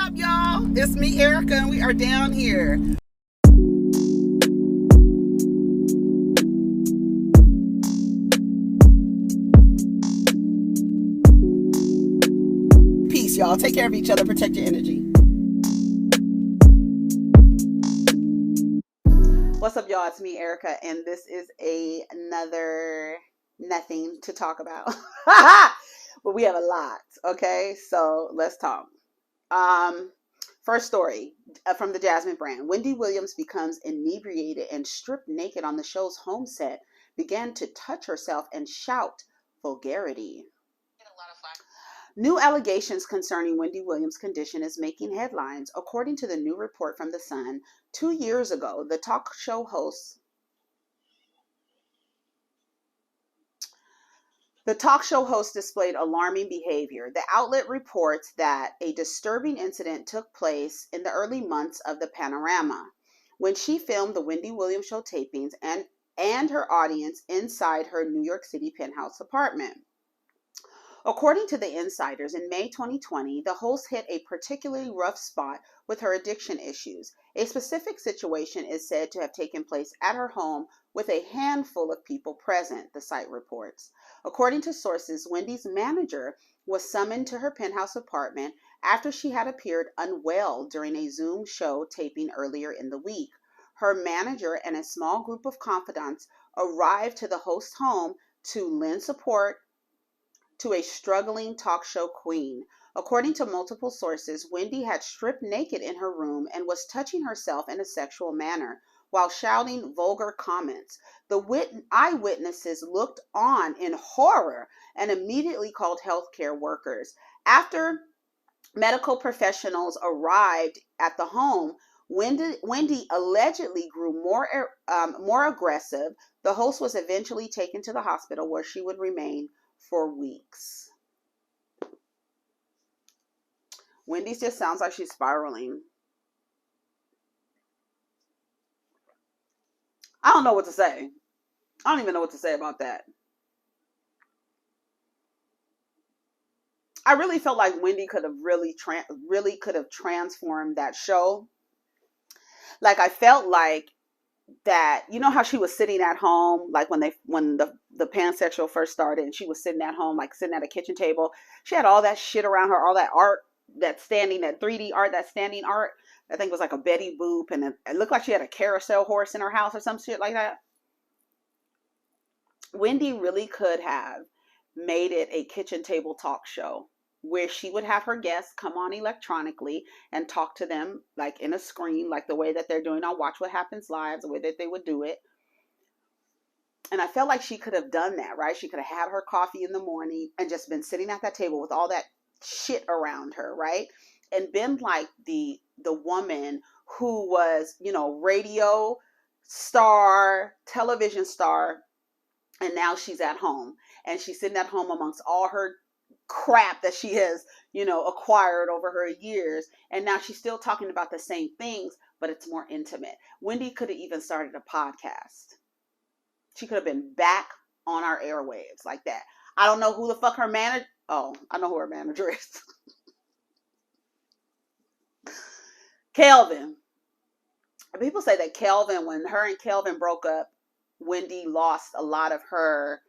up, y'all? It's me, Erica, and we are down here. Peace, y'all. Take care of each other. Protect your energy. What's up, y'all? It's me, Erica, and this is another nothing to talk about. But we have a lot, okay? So let's talk. First story from the Jasmine brand. Wendy Williams becomes inebriated and stripped naked on the show's home set, began to touch herself and shout vulgarity. New allegations concerning Wendy Williams' condition is making headlines. According to the new report from The Sun, 2 years ago, the talk show host displayed alarming behavior. The outlet reports that a disturbing incident took place in the early months of the panorama when she filmed the Wendy Williams show tapings and her audience inside her New York City penthouse apartment. According to the insiders, in May 2020, the host hit a particularly rough spot with her addiction issues. A specific situation is said to have taken place at her home with a handful of people present, the site reports. According to sources, Wendy's manager was summoned to her penthouse apartment after she had appeared unwell during a Zoom show taping earlier in the week. Her manager and a small group of confidants arrived to the host's home to lend support to a struggling talk show queen. According to multiple sources, Wendy had stripped naked in her room and was touching herself in a sexual manner while shouting vulgar comments. The eyewitnesses looked on in horror and immediately called healthcare workers. After medical professionals arrived at the home, Wendy allegedly grew more aggressive. The host was eventually taken to the hospital where she would remain for weeks. Wendy just sounds like she's spiraling. I don't know what to say. I don't even know what to say about that. I really felt like Wendy could have really could have transformed that show. Like, I felt like that, you know how she was sitting at home, like when the pansexual first started, and she was sitting at home, like sitting at a kitchen table. She had all that shit around her, all that art, that 3D art, that standing art. I think it was like a Betty Boop, and it looked like she had a carousel horse in her house or some shit like that. Wendy really could have made it a kitchen table talk show where she would have her guests come on electronically and talk to them like in a screen, like the way that they're doing on Watch What Happens Live, the way that they would do it. And I felt like she could have done that, right? She could have had her coffee in the morning and just been sitting at that table with all that shit around her, right? And been like the woman who was, radio star, television star, and now she's at home. And she's sitting at home amongst all her crap that she has, acquired over her years, and now she's still talking about the same things, but it's more intimate. Wendy could have even started a podcast. She could have been back on our airwaves like that. I don't know who the fuck her manager. Oh, I know who her manager is. Kelvin. People say that Kelvin, when her and Kelvin broke up, Wendy lost a lot of her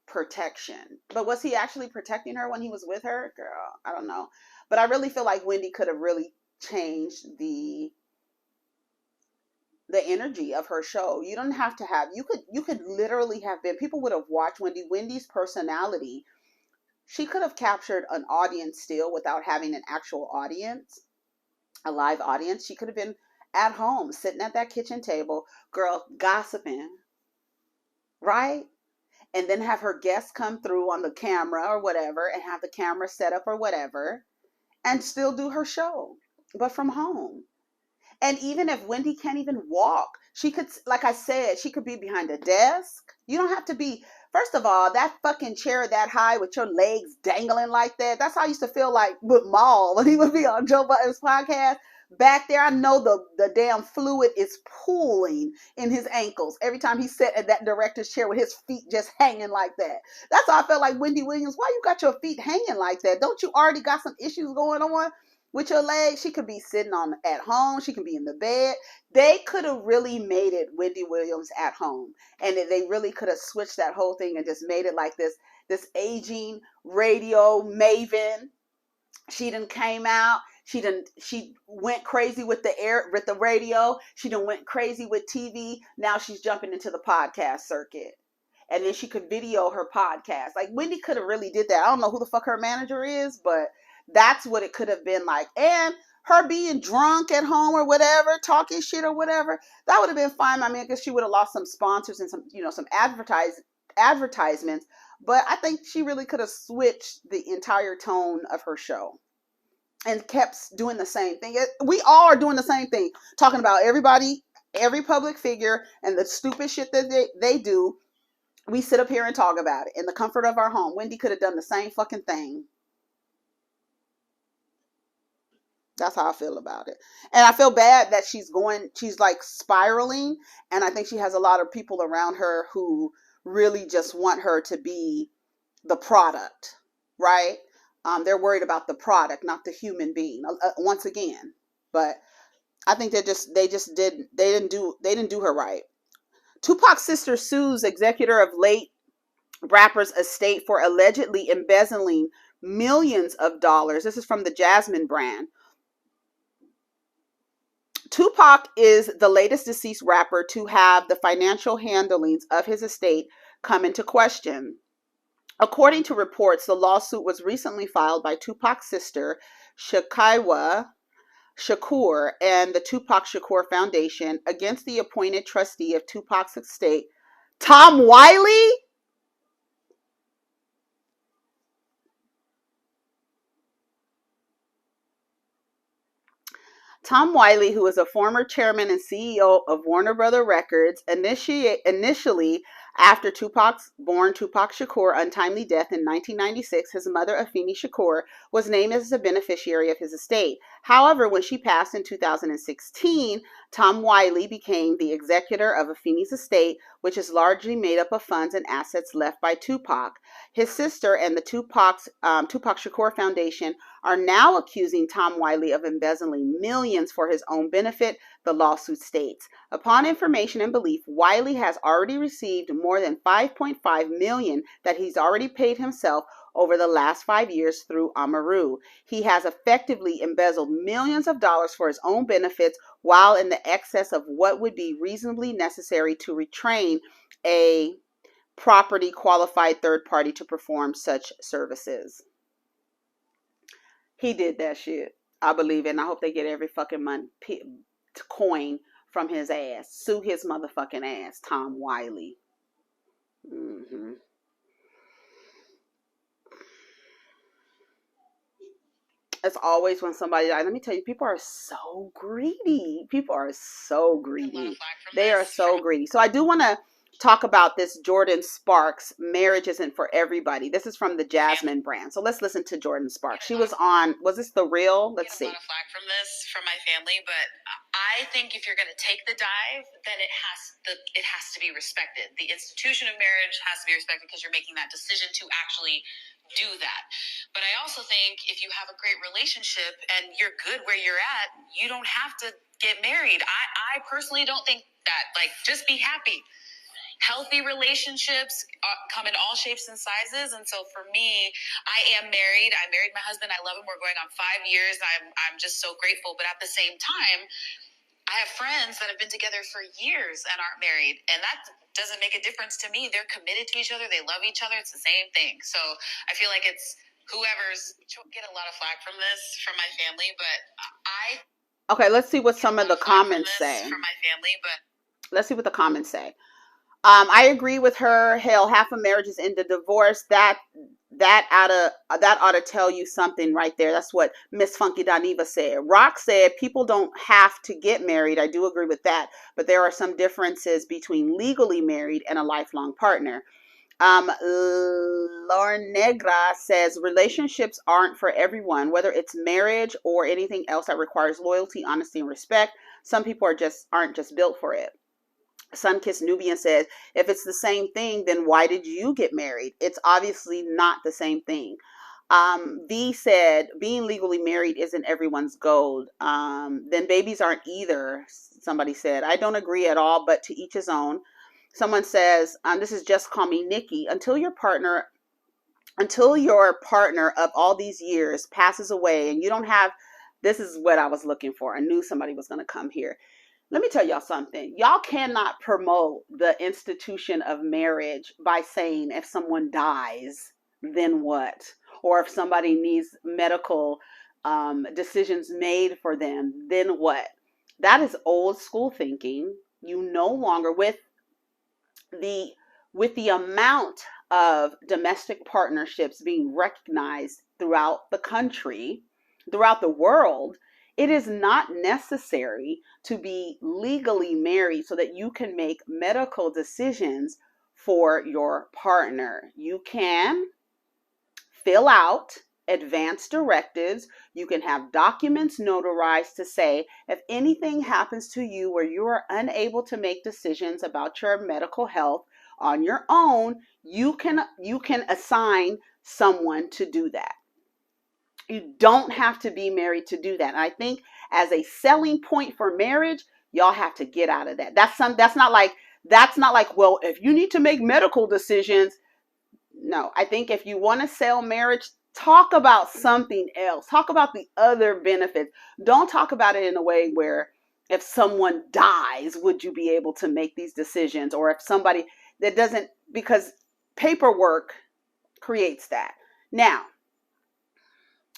protection. But was he actually protecting her when he was with her? Girl, I don't know. But I really feel like Wendy could have really changed the energy of her show. You don't have to have, you could literally have been, people would have watched Wendy's personality. She could have captured an audience still without having an actual audience, a live audience. She could have been at home, sitting at that kitchen table, girl, gossiping, right? And then have her guests come through on the camera or whatever, and have the camera set up or whatever, and still do her show, but from home. And even if Wendy can't even walk, she could, like I said, she could be behind a desk. You don't have to be, first of all, that fucking chair that high with your legs dangling like that. That's how I used to feel like with Maul when he would be on Joe Budden's podcast. Back there, I know the damn fluid is pooling in his ankles every time he sat at that director's chair with his feet just hanging like that. That's how I felt like Wendy Williams. Why you got your feet hanging like that? Don't you already got some issues going on? with your legs. She could be sitting on at home. She could be in the bed. They could have really made it Wendy Williams at home, and they really could have switched that whole thing and just made it like this aging radio maven. She done came out. She went crazy with the radio. She done went crazy with TV. Now she's jumping into the podcast circuit. And then she could video her podcast. Like, Wendy could have really did that. I don't know who the fuck her manager is, but that's what it could have been like. And her being drunk at home or whatever, talking shit or whatever, that would have been fine. I mean, I guess she would have lost some sponsors and some advertisements. But I think she really could have switched the entire tone of her show and kept doing the same thing. We all are doing the same thing, talking about everybody, every public figure, and the stupid shit that they do. We sit up here and talk about it in the comfort of our home. Wendy could have done the same fucking thing. That's how I feel about it. And I feel bad that she's like spiraling. And I think she has a lot of people around her who really just want her to be the product, right? They're worried about the product, not the human being. Once again, but I think they didn't do her right. Tupac's sister sues executor of late rapper's estate for allegedly embezzling millions of dollars. This is from the Jasmine brand. Tupac is the latest deceased rapper to have the financial handlings of his estate come into question. According to reports, the lawsuit was recently filed by Tupac's sister, Shakaiwa Shakur, and the Tupac Shakur Foundation against the appointed trustee of Tupac's estate, Tom Wiley. Tom Wiley, who is a former chairman and CEO of Warner Brother Records, initially after Tupac's born Tupac Shakur untimely death in 1996, his mother Afeni Shakur was named as the beneficiary of his estate. However, when she passed in 2016, Tom Wiley became the executor of Afeni's estate, which is largely made up of funds and assets left by Tupac. His sister and the Tupac Shakur Foundation are now accusing Tom Wiley of embezzling millions for his own benefit, the lawsuit states. Upon information and belief, Wiley has already received more than $5.5 million that he's already paid himself over the last 5 years through Amaru. He has effectively embezzled millions of dollars for his own benefits while in the excess of what would be reasonably necessary to retrain a property qualified third party to perform such services. He did that shit. I believe it. And I hope they get every fucking coin from his ass. Sue his motherfucking ass, Tom Wiley. It's always when somebody dies. Let me tell you, people are so greedy. People are so greedy. They are so greedy. So I do want to talk about this Jordin Sparks, Marriage Isn't for Everybody. This is from the Jasmine brand. So let's listen to Jordin Sparks. She was on, was this The Real? Let's see. I get a lot of flack from this from my family, but I think if you're going to take the dive, then it has to be respected. The institution of marriage has to be respected because you're making that decision to actually do that. But I also think if you have a great relationship and you're good where you're at, you don't have to get married. I personally don't think that. Like, just be happy. Healthy relationships come in all shapes and sizes. And so for me, I am married. I married my husband. I love him. We're going on 5 years. I'm just so grateful. But at the same time, I have friends that have been together for years and aren't married. And that doesn't make a difference to me. They're committed to each other. They love each other. It's the same thing. So I feel like it's whoever's get a lot of flack from this from my family. But okay, let's see what some of the comments say. From my family, but let's see what the comments say. I agree with her. Hell, half of marriages end in divorce. That ought to tell you something right there. That's what Miss Funky Daniva said. Rock said people don't have to get married. I do agree with that, but there are some differences between legally married and a lifelong partner. Lauren Negra says relationships aren't for everyone, whether it's marriage or anything else that requires loyalty, honesty, and respect. Some people aren't just built for it. Sunkissed Nubian says, if it's the same thing, then why did you get married? It's obviously not the same thing. V said, being legally married isn't everyone's goal. Then babies aren't either. Somebody said, I don't agree at all, but to each his own. Someone says, this is Just Call Me Nikki. Until your partner of all these years passes away and you don't have, this is what I was looking for. I knew somebody was going to come here. Let me tell y'all something. Y'all cannot promote the institution of marriage by saying if someone dies, then what? Or if somebody needs medical decisions made for them, then what? That is old school thinking. You no longer, with the amount of domestic partnerships being recognized throughout the country, throughout the world, it is not necessary to be legally married so that you can make medical decisions for your partner. You can fill out advance directives. You can have documents notarized to say if anything happens to you where you are unable to make decisions about your medical health on your own, you can assign someone to do that. You don't have to be married to do that. And I think as a selling point for marriage, y'all have to get out of that. That's not like, well, if you need to make medical decisions. No, I think if you want to sell marriage, talk about something else. Talk about the other benefits. Don't talk about it in a way where if someone dies, would you be able to make these decisions? Or if somebody that doesn't, because paperwork creates that. Now,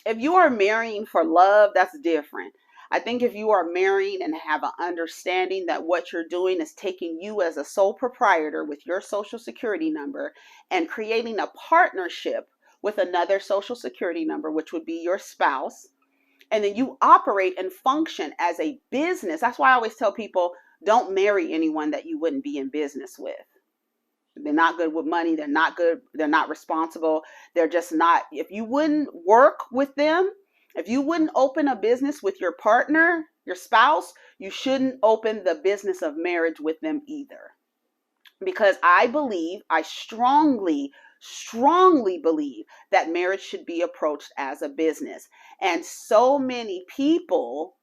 if you are marrying for love, that's different. I think if you are marrying and have an understanding that what you're doing is taking you as a sole proprietor with your social security number and creating a partnership with another social security number, which would be your spouse, and then you operate and function as a business. That's why I always tell people, don't marry anyone that you wouldn't be in business with. They're not good with money. They're not good. They're not responsible. They're just not. If you wouldn't work with them, if you wouldn't open a business with your partner, your spouse, you shouldn't open the business of marriage with them either. Because I strongly believe that marriage should be approached as a business. And so many people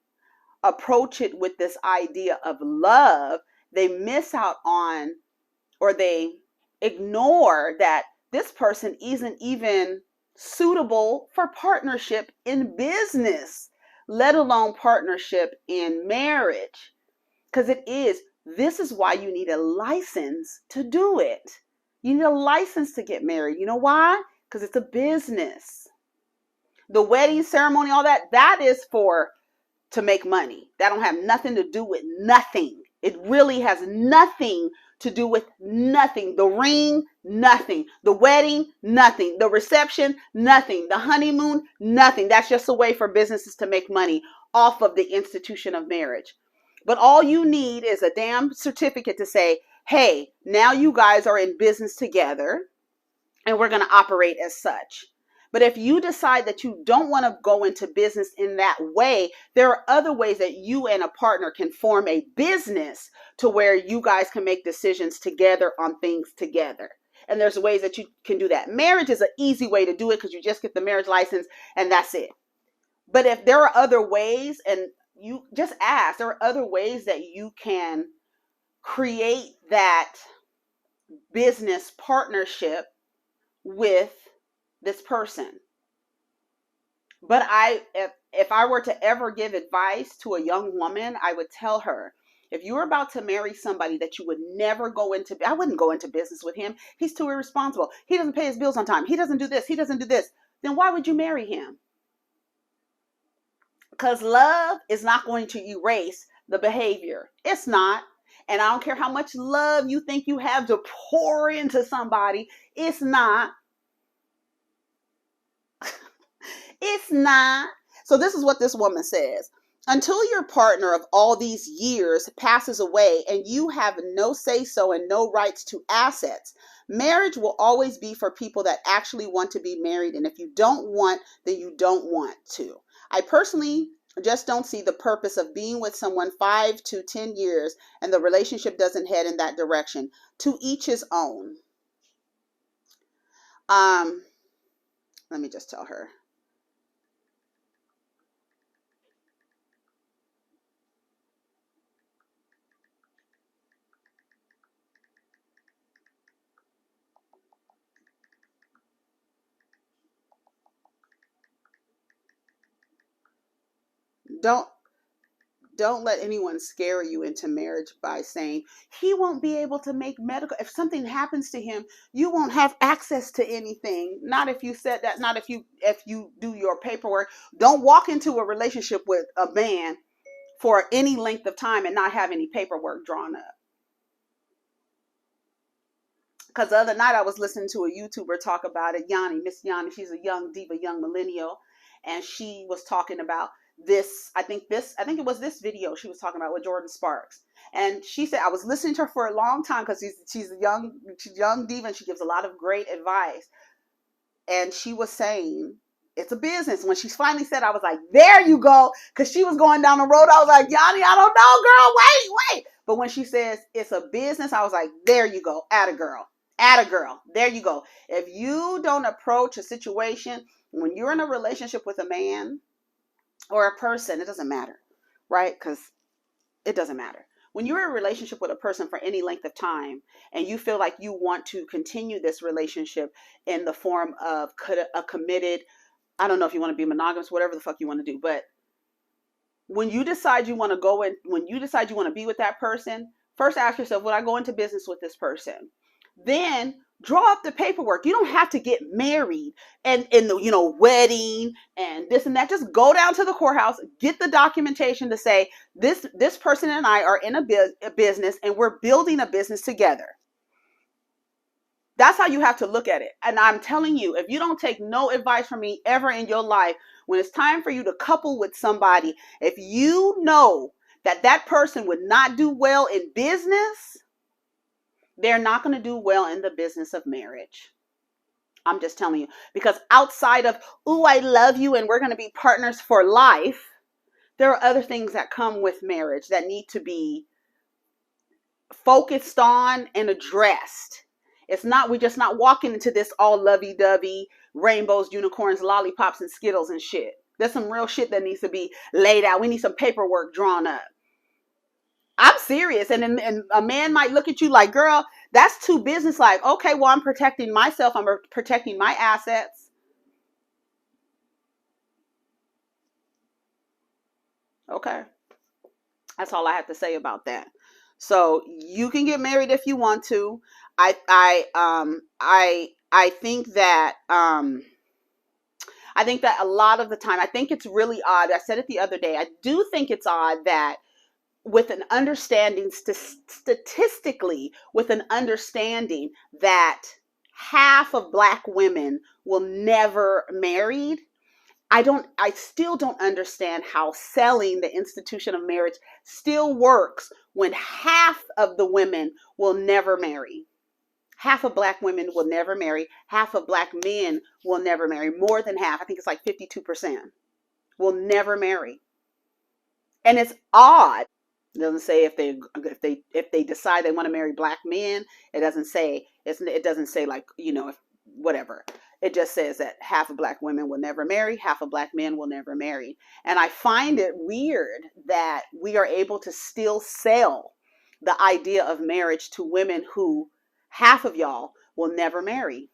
approach it with this idea of love. They miss out on, or they ignore that this person isn't even suitable for partnership in business, let alone partnership in marriage. Because this is why you need a license to do it. You need a license to get married. You know why? Because it's a business. The wedding ceremony, all that is to make money. That don't have nothing to do with nothing. It really has nothing to do with nothing. The ring, nothing. The wedding, nothing. The reception, nothing. The honeymoon, nothing. That's just a way for businesses to make money off of the institution of marriage. But all you need is a damn certificate to say, hey, now you guys are in business together and we're going to operate as such. But if you decide that you don't want to go into business in that way, there are other ways that you and a partner can form a business to where you guys can make decisions together on things together. And there's ways that you can do that. Marriage is an easy way to do it because you just get the marriage license and that's it. But if there are other ways, and you just ask, there are other ways that you can create that business partnership with this person. But if I were to ever give advice to a young woman, I would tell her, if you're about to marry somebody that you would never I wouldn't go into business with him. He's too irresponsible. He doesn't pay his bills on time. He doesn't do this. He doesn't do this. Then why would you marry him? Because love is not going to erase the behavior. It's not. And I don't care how much love you think you have to pour into somebody. It's not. It's not. So this is what this woman says. Until your partner of all these years passes away and you have no say-so and no rights to assets, marriage will always be for people that actually want to be married. And if you don't want, then you don't want to. I personally just don't see the purpose of being with someone 5 to 10 years and the relationship doesn't head in that direction. To each his own. Let me just tell her. Don't don't let anyone scare you into marriage by saying he won't be able to make medical, if something happens to him, you won't have access to anything. Not if you said that, not if you do your paperwork. Don't walk into a relationship with a man for any length of time and not have any paperwork drawn up. Because the other night I was listening to a YouTuber talk about it, Yanni, Miss Yanni. She's a young diva, young millennial, and she was talking about this. I think it was this video she was talking about with Jordin Sparks, and she said I was listening to her for a long time because she's a young diva and she gives a lot of great advice, and she was saying it's a business. When she finally said, I was like, there you go, because she was going down the road. I was like, Yanni, I don't know, girl, wait. But when she says it's a business, I was like, there you go, atta girl. There you go. If you don't approach a situation when you're in a relationship with a man or a person, it doesn't matter, right? Because it doesn't matter. When you're in a relationship with a person for any length of time and you feel like you want to continue this relationship in the form of a committed, I don't know if you want to be monogamous, whatever the fuck you want to do, but when you decide you want to go in, when you decide you want to be with that person, first ask yourself, would I go into business with this person? Then draw up the paperwork. You don't have to get married and in the wedding and this and that. Just go down to the courthouse, get the documentation to say this person and I are in a business and we're building a business together. That's how you have to look at it. And I'm telling you, if you don't take no advice from me ever in your life, when it's time for you to couple with somebody, if you know that person would not do well in business, they're not going to do well in the business of marriage. I'm just telling you, because outside of, ooh, I love you and we're going to be partners for life, there are other things that come with marriage that need to be focused on and addressed. It's not, we're just not walking into this all lovey-dovey, rainbows, unicorns, lollipops, and Skittles and shit. There's some real shit that needs to be laid out. We need some paperwork drawn up. I'm serious. And a man might look at you like, girl, that's too business-like. Okay, well, I'm protecting myself. I'm protecting my assets. Okay. That's all I have to say about that. So you can get married if you want to. I think that a lot of the time, I think it's really odd. I said it the other day. I do think it's odd that with an understanding, statistically, with an understanding that half of Black women will never marry, I still don't understand how selling the institution of marriage still works when half of the women will never marry. Half of Black women will never marry. Half of Black men will never marry. More than half, I think it's like 52%, will never marry. And it's odd. It doesn't say if they decide they want to marry Black men. It doesn't say like, if whatever. It just says that half of Black women will never marry, half of Black men will never marry. And I find it weird that we are able to still sell the idea of marriage to women who half of y'all will never marry.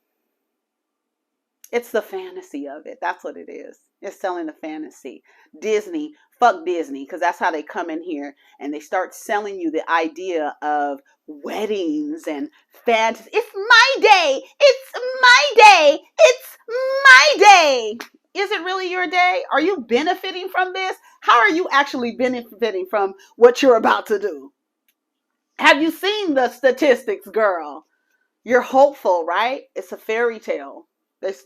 It's the fantasy of it. That's what it is. It's selling the fantasy. Disney, fuck Disney, because that's how they come in here and they start selling you the idea of weddings and fantasy. It's my day. It's my day. It's my day. Is it really your day? Are you benefiting from this? How are you actually benefiting from what you're about to do? Have you seen the statistics, girl? You're hopeful, right? It's a fairy tale.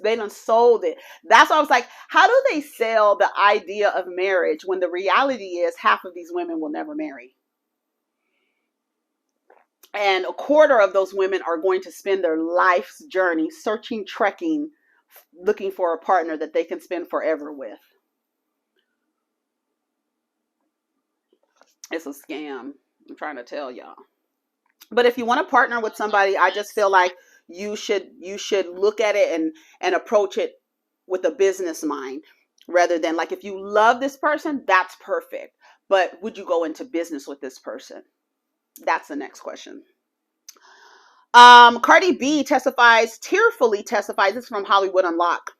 They done sold it. That's why I was like, how do they sell the idea of marriage when the reality is half of these women will never marry? And a quarter of those women are going to spend their life's journey searching, trekking, looking for a partner that they can spend forever with. It's a scam. I'm trying to tell y'all. But if you want to partner with somebody, I just feel like you should look at it and approach it with a business mind, rather than like if you love this person, that's perfect. But would you go into business with this person? That's the next question. Cardi B tearfully testifies, this is from Hollywood Unlocked,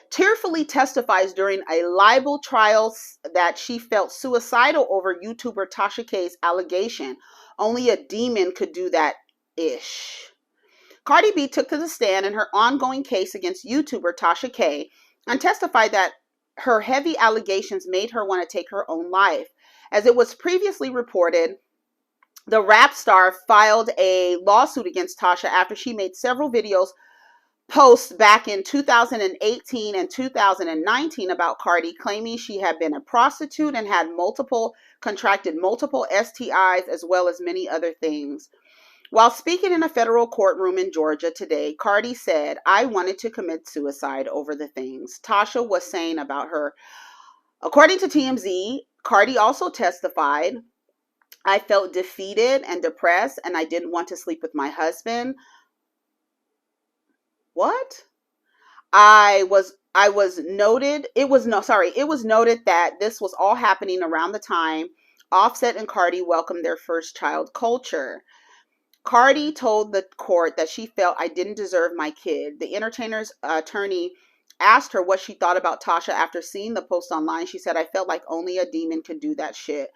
tearfully testifies during a libel trial that she felt suicidal over YouTuber Tasha K's allegation. Only a demon could do that ish. Cardi B took to the stand in her ongoing case against YouTuber Tasha K and testified that her heavy allegations made her want to take her own life. As it was previously reported, the rap star filed a lawsuit against Tasha after she made several videos posts back in 2018 and 2019 about Cardi, claiming she had been a prostitute and had contracted multiple STIs as well as many other things. While speaking in a federal courtroom in Georgia today, Cardi said, "I wanted to commit suicide over the things Tasha was saying about her." According to TMZ, Cardi also testified, "I felt defeated and depressed, and I didn't want to sleep with my husband." What? It was noted that this was all happening around the time Offset and Cardi welcomed their first child, Culture. Cardi told the court that she felt, "I didn't deserve my kid." The entertainer's attorney asked her what she thought about Tasha after seeing the post online. She said, "I felt like only a demon could do that shit."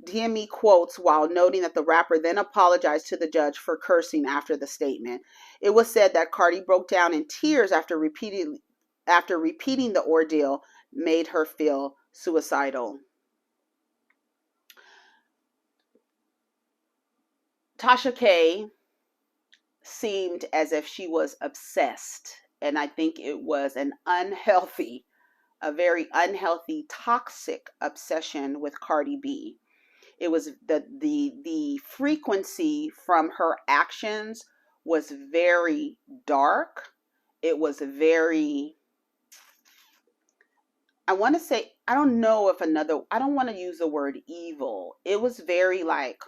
DME quotes while noting that the rapper then apologized to the judge for cursing after the statement. It was said that Cardi broke down in tears after repeating the ordeal made her feel suicidal. Tasha K seemed as if she was obsessed, and I think it was a very unhealthy, toxic obsession with Cardi B. It was the frequency from her actions was very dark. It was very, I want to say, I don't want to use the word evil. It was very like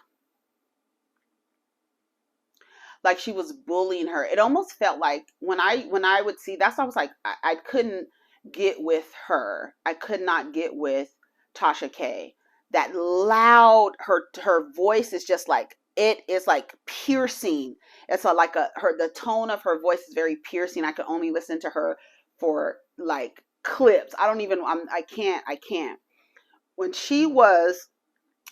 she was bullying her. It almost felt like when I would see, that's why I was like, I couldn't get with her. I could not get with Tasha K. That loud, her voice is just like, it is like piercing. It's the tone of her voice is very piercing. I could only listen to her for like clips. I can't. When she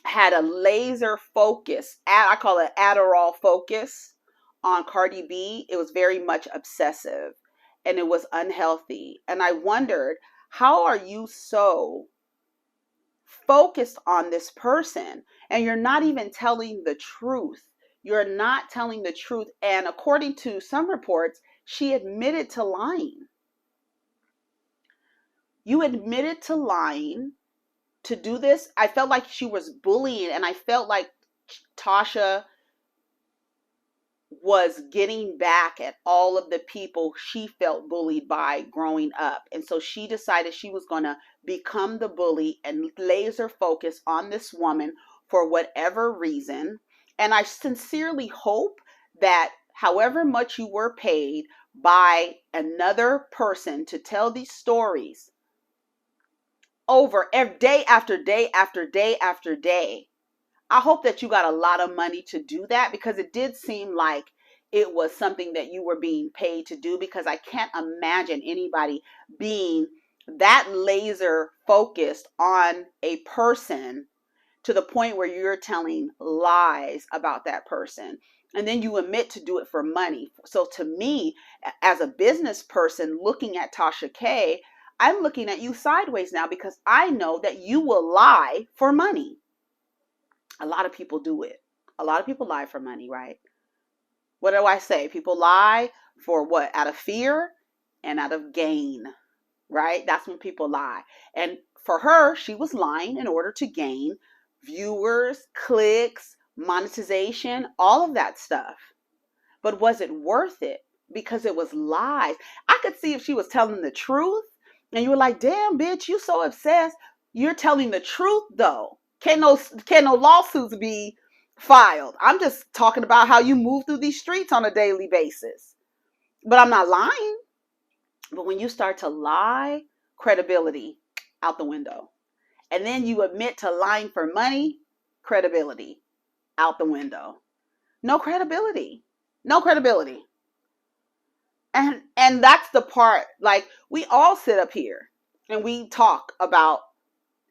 had a laser focus, I call it Adderall focus on Cardi B, it was very much obsessive and it was unhealthy. And I wondered, how are you so focused on this person and you're not even telling the truth? You're not telling the truth. And according to some reports, she admitted to lying. You admitted to lying to do this. I felt like she was bullying, and I felt like Tasha was getting back at all of the people she felt bullied by growing up. And so she decided she was going to become the bully and laser focus on this woman for whatever reason. And I sincerely hope that however much you were paid by another person to tell these stories over every day after day after day after day, I hope that you got a lot of money to do that, because it did seem like it was something that you were being paid to do, because I can't imagine anybody being that laser focused on a person to the point where you're telling lies about that person. And then you admit to do it for money. So to me, as a business person looking at Tasha K, I'm looking at you sideways now, because I know that you will lie for money. A lot of people do it. A lot of people lie for money, right? What do I say? People lie for what? Out of fear and out of gain, right? That's when people lie. And for her, she was lying in order to gain viewers, clicks, monetization, all of that stuff. But was it worth it? Because it was lies. I could see if she was telling the truth and you were like, "Damn, bitch, you so obsessed." You're telling the truth though. Can no lawsuits be filed? I'm just talking about how you move through these streets on a daily basis. But I'm not lying. But when you start to lie, credibility out the window. And then you admit to lying for money, credibility out the window. No credibility. No credibility. And that's the part, like, we all sit up here and we talk about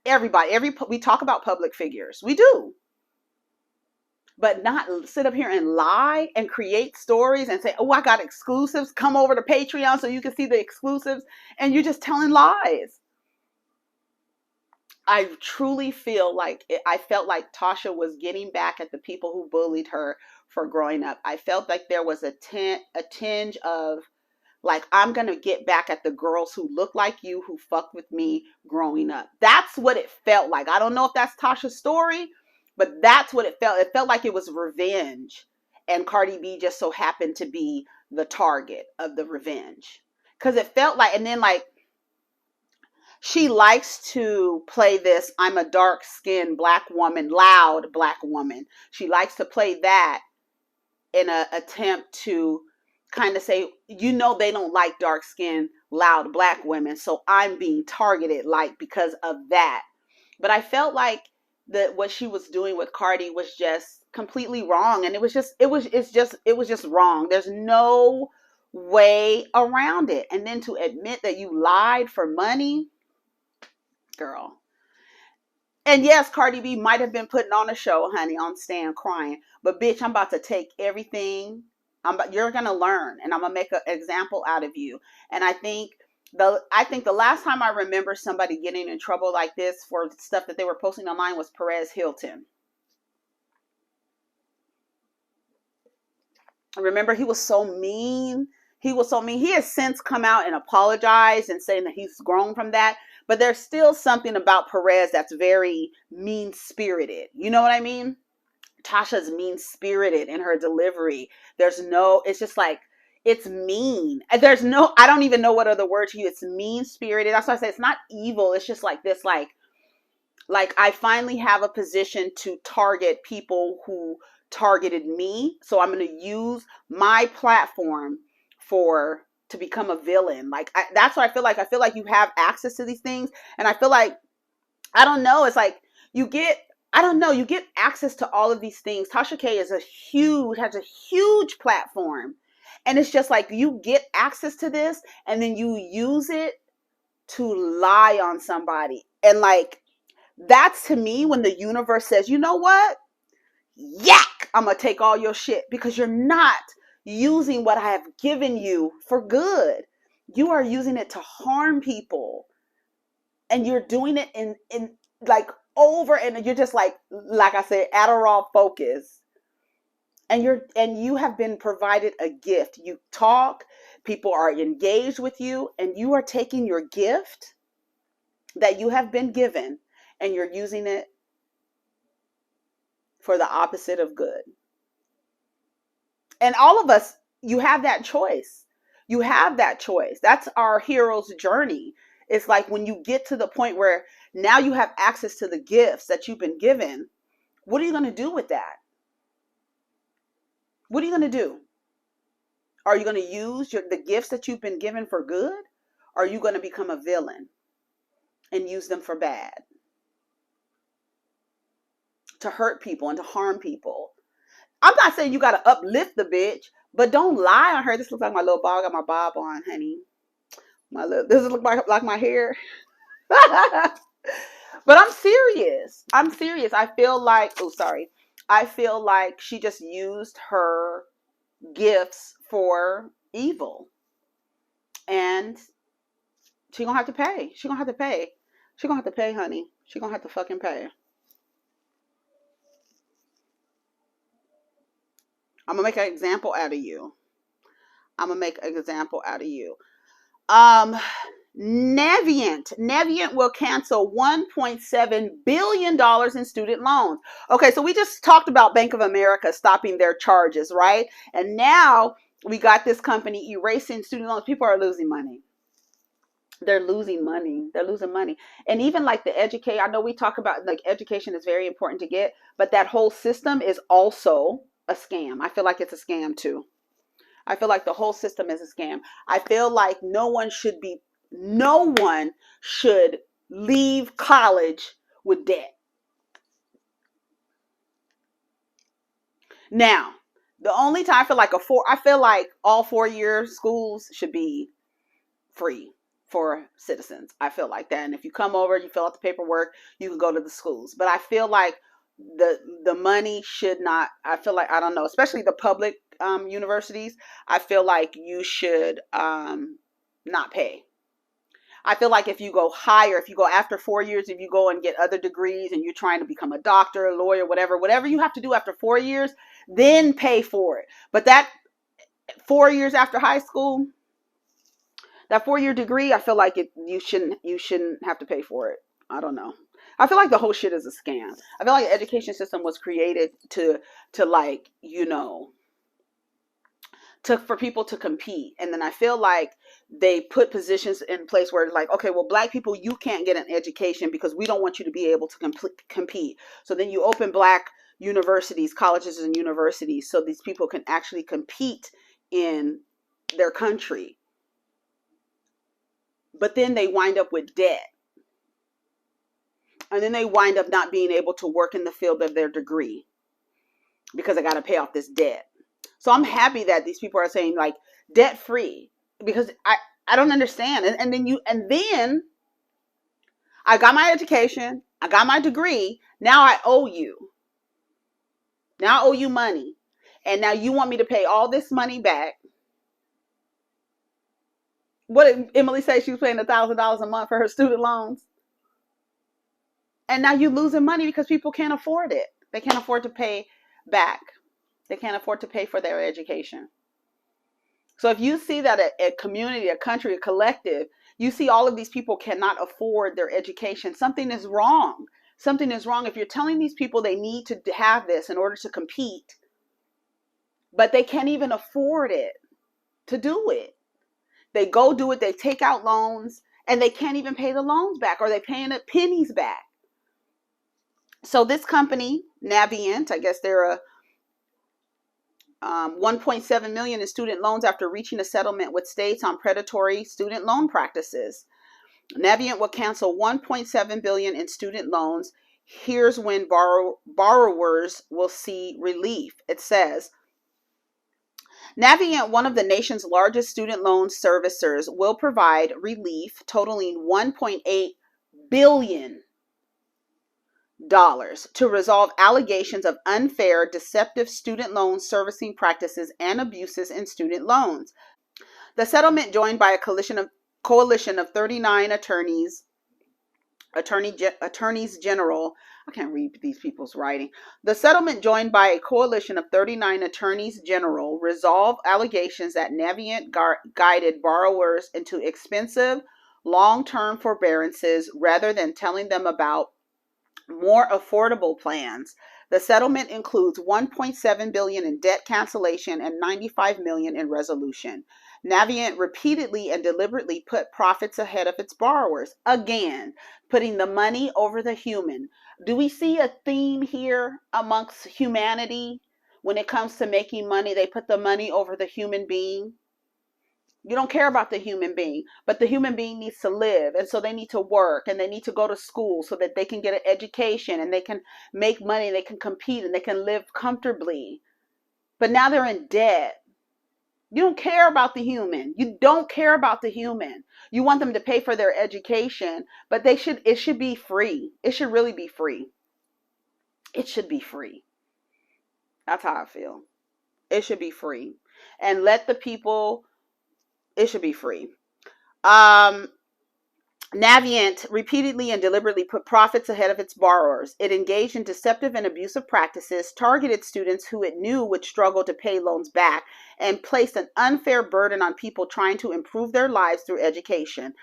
everybody. We talk about public figures. We do. But not sit up here and lie and create stories and say, oh, I got exclusives. Come over to Patreon so you can see the exclusives. And you're just telling lies. I truly feel like I felt like Tasha was getting back at the people who bullied her for growing up. I felt like there was a tinge of, like, I'm going to get back at the girls who look like you, who fucked with me growing up. That's what it felt like. I don't know if that's Tasha's story, but that's what it felt. It felt like it was revenge. And Cardi B just so happened to be the target of the revenge. Because it felt like, and then like, she likes to play this, I'm a dark-skinned black woman, loud black woman. She likes to play that in an attempt to kind of say, you know, they don't like dark-skinned, loud black women, so I'm being targeted like because of that. But I felt like that what she was doing with Cardi was just completely wrong, and it was just wrong. There's no way around it. And then to admit that you lied for money, girl. And yes, Cardi B might have been putting on a show, honey, on stand crying. But bitch, I'm about to take everything. You're gonna learn, and I'm gonna make an example out of you. And I think the last time I remember somebody getting in trouble like this for stuff that they were posting online was Perez Hilton. Remember, he was so mean. He was so mean. He has since come out and apologized and saying that he's grown from that. But there's still something about Perez that's very mean-spirited. You know what I mean? Tasha's mean-spirited in her delivery. It's just like, it's mean. I don't even know what other word to use. It's mean-spirited. That's why I say it's not evil. It's just like this, like I finally have a position to target people who targeted me. So I'm going to use my platform to become a villain. That's what I feel like. I feel like you have access to these things. And I feel like, I don't know, it's like you get access to all of these things. Tasha K has a huge platform. And it's just like you get access to this and then you use it to lie on somebody. And like, that's to me when the universe says, you know what? Yak! I'm going to take all your shit, because you're not using what I have given you for good. You are using it to harm people. And you're doing it in like over, and you're just like I said, Adderall focus. And you have been provided a gift. You talk, people are engaged with you, and you are taking your gift that you have been given and you're using it for the opposite of good. And all of us, you have that choice. You have that choice. That's our hero's journey. It's like when you get to the point where now you have access to the gifts that you've been given, what are you going to do with that? What are you going to do? Are you going to use the gifts that you've been given for good? Or are you going to become a villain and use them for bad? To hurt people and to harm people. I'm not saying you got to uplift the bitch, but don't lie on her. This looks like my little bob. I got my bob on, honey. This looks like my hair. But I'm serious. I feel like, I feel like she just used her gifts for evil. And she gonna have to pay. She gonna have to pay, honey. She gonna have to fucking pay. I'm gonna make an example out of you. Navient will cancel $1.7 billion in student loans. Okay, so we just talked about Bank of America stopping their charges, right? And now we got this company erasing student loans. People are losing money. They're losing money. And even like the educate, I know we talk about like education is very important to get, but that whole system is also a scam. I feel like it's a scam too. I feel like the whole system is a scam. I feel like no one should leave college with debt. Now, the only time I feel like all 4-year schools should be free for citizens. I feel like that. And if you come over, you fill out the paperwork, you can go to the schools. But I feel like the money should not, I feel like, I don't know, especially the public universities, I feel like you should not pay. I feel like if you go higher, if you go after 4 years, if you go and get other degrees and you're trying to become a doctor, a lawyer, whatever you have to do after 4 years, then pay for it. But that 4 years after high school, that 4-year degree, I feel like you shouldn't have to pay for it. I don't know. I feel like the whole shit is a scam. I feel like the education system was created to like, for people to compete. And then I feel like they put positions in place where it's like, okay, well, black people, you can't get an education because we don't want you to be able to compete. So then you open black universities, colleges and universities, so these people can actually compete in their country. But then they wind up with debt. And then they wind up not being able to work in the field of their degree because they got to pay off this debt. So I'm happy that these people are saying like debt free, because I don't understand. And then I got my education, I got my degree. Now I owe you. Now I owe you money. And now you want me to pay all this money back. What did Emily say? She was paying $1,000 a month for her student loans. And now you're losing money because people can't afford it. They can't afford to pay back. They can't afford to pay for their education. So if you see that a community, a country, a collective, you see all of these people cannot afford their education, something is wrong. Something is wrong. If you're telling these people they need to have this in order to compete, but they can't even afford it to do it. They go do it, they take out loans, and they can't even pay the loans back, or they're paying it pennies back. So this company, Navient, I guess they're a 1.7 million in student loans after reaching a settlement with states on predatory student loan practices. Navient will cancel 1.7 billion in student loans. Here's when borrowers will see relief. It says, Navient, one of the nation's largest student loan servicers, will provide relief totaling $1.8 billion to resolve allegations of unfair, deceptive student loan servicing practices and abuses in student loans. The settlement, joined by a coalition of 39 attorneys general, I can't read these people's writing. The settlement, joined by a coalition of 39 attorneys general, resolve allegations that Navient guided borrowers into expensive, long-term forbearances rather than telling them about more affordable plans. The settlement includes $1.7 billion in debt cancellation and $95 million in resolution. Navient repeatedly and deliberately put profits ahead of its borrowers. Again, putting the money over the human. Do we see a theme here amongst humanity? When it comes to making money, they put the money over the human being. You don't care about the human being, but the human being needs to live. And so they need to work and they need to go to school so that they can get an education and they can make money, they can compete and they can live comfortably. But now they're in debt. You don't care about the human. You don't care about the human. You want them to pay for their education, but it should be free. It should really be free. It should be free. That's how I feel. It should be free. And let the people, it should be free. Navient repeatedly and deliberately put profits ahead of its borrowers. It engaged in deceptive and abusive practices, targeted students who it knew would struggle to pay loans back, and placed an unfair burden on people trying to improve their lives through education,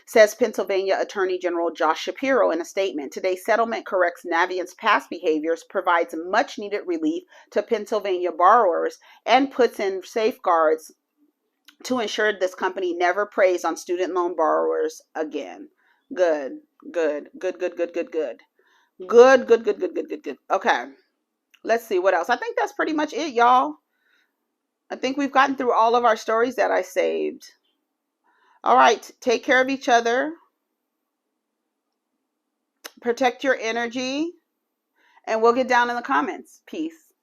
says Pennsylvania Attorney General Josh Shapiro in a statement. Today's settlement corrects Navient's past behaviors, provides much needed relief to Pennsylvania borrowers, and puts in safeguards to ensure this company never preys on student loan borrowers again. Good. Okay. Let's see what else. I think that's pretty much it, y'all. I think we've gotten through all of our stories that I saved. All right. Take care of each other. Protect your energy. And we'll get down in the comments. Peace.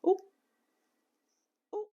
Ooh.